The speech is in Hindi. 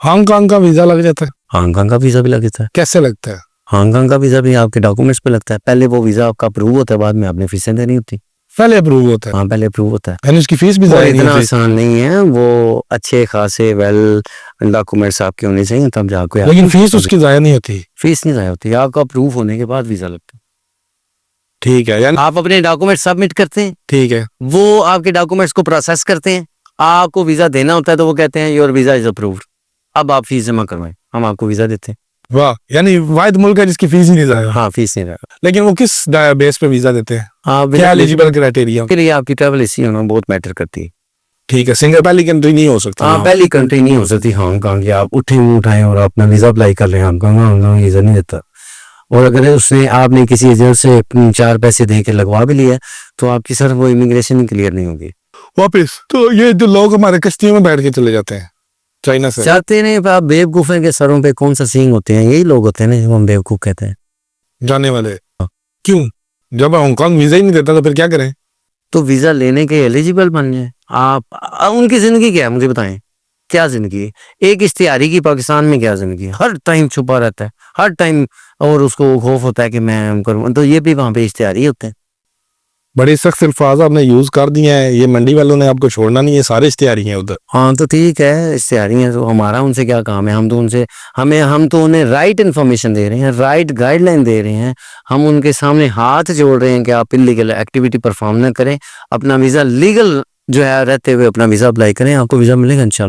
हांगकांग का वीजा लग जाता है? हांगकांग का वीजा भी लगता है। कैसे लगता है? हांगकांग का वीजा भी आपके डॉक्यूमेंट्स पे लगता है। पहले वो वीजा आपका अप्रूव होता है, बाद में आपने फीसें देनी होती। पहले अप्रूव होता है? हाँ, पहले अप्रूव होता है। यानी उसकी फीस भी वो ज़्यादा नहीं इतना होती? आसान नहीं है, वो अच्छे खासे वेल डॉक्यूमेंट्स आपके होने चाहिए तब जाके। लेकिन फीस उसकी ज़्यादा नहीं होती? फीस नहीं ज़ाया होती, आपका अप्रूव होने के बाद वीजा लगता है। ठीक है, यानी आप अपने डॉक्यूमेंट सबमिट करते हैं, ठीक है, वो आपके डॉक्यूमेंट्स को प्रोसेस करते हैं, आपको वीजा देना होता है तो वो कहते हैं योर वीजा इज अप्रूव्ड, अब आप फीस जमा करवाएं, हम आपको वीजा देते हैं। वाह, यानी वाहिद मुल्क है जिसकी फीस ही नहीं ज़्यादा। हाँ, फीस नहीं रहेगा। लेकिन वो किस बेस पे वीजा देते हैं? आप क्या एलिजिबल क्राइटेरिया? के लिए आपकी ट्रैवल हिस्ट्री होना बहुत मैटर करती है। ठीक है, सिंगल पहली कंट्री नहीं हो सकता? हाँ, पहली कंट्री नहीं हो सकती हांगकांग की। आप उठाएं और अपना वीजा अप्लाई कर लें, हांगकांग वीजा नहीं देता। और अगर उसने आपने किसी एजेंट से 4 पैसे दे के लगवा भी लिया तो आपकी सर वो इमिग्रेशन क्लियर नहीं होगी वापस। तो ये जो लोग हमारे कश्तियों में बैठ के चले जाते हैं चाइना से, चाहते नहीं, आप बेवकूफ हैं के सरों पे कौन सा सींग होते हैं, यही लोग होते हैं ना जो हम बेवकूफ कहते हैं। जाने वाले क्यों? जब हांगकांग वीजा ही नहीं देता तो फिर क्या करें? तो वीजा लेने के एलिजिबल बन जाए आप। उनकी जिंदगी क्या है मुझे बताएं, क्या जिंदगी है? एक इश्तिहारी की पाकिस्तान में क्या जिंदगी है? हर टाइम छुपा रहता है, हर टाइम, और उसको खौफ होता है कि मैं करूँ, तो ये भी वहां पे इश्तिहारी होते हैं। बड़े सख्त अल्फाज आपने यूज कर दिए हैं, ये मंडी वालों ने आपको छोड़ना नहीं है, सारे इश्तिहारी हैं उधर। हाँ तो ठीक है, इश्तिहारी हैं तो हमारा उनसे क्या काम है? हम तो उनसे हम तो उन्हें राइट इन्फॉर्मेशन दे रहे हैं, राइट गाइडलाइन दे रहे हैं। हम उनके सामने हाथ जोड़ रहे हैं कि आप इलीगल एक्टिविटी परफॉर्म ना करें, अपना वीजा लीगल जो है रहते हुए अपना वीजा अप्लाई करें, आपको वीजा मिलेगा इंशाल्लाह।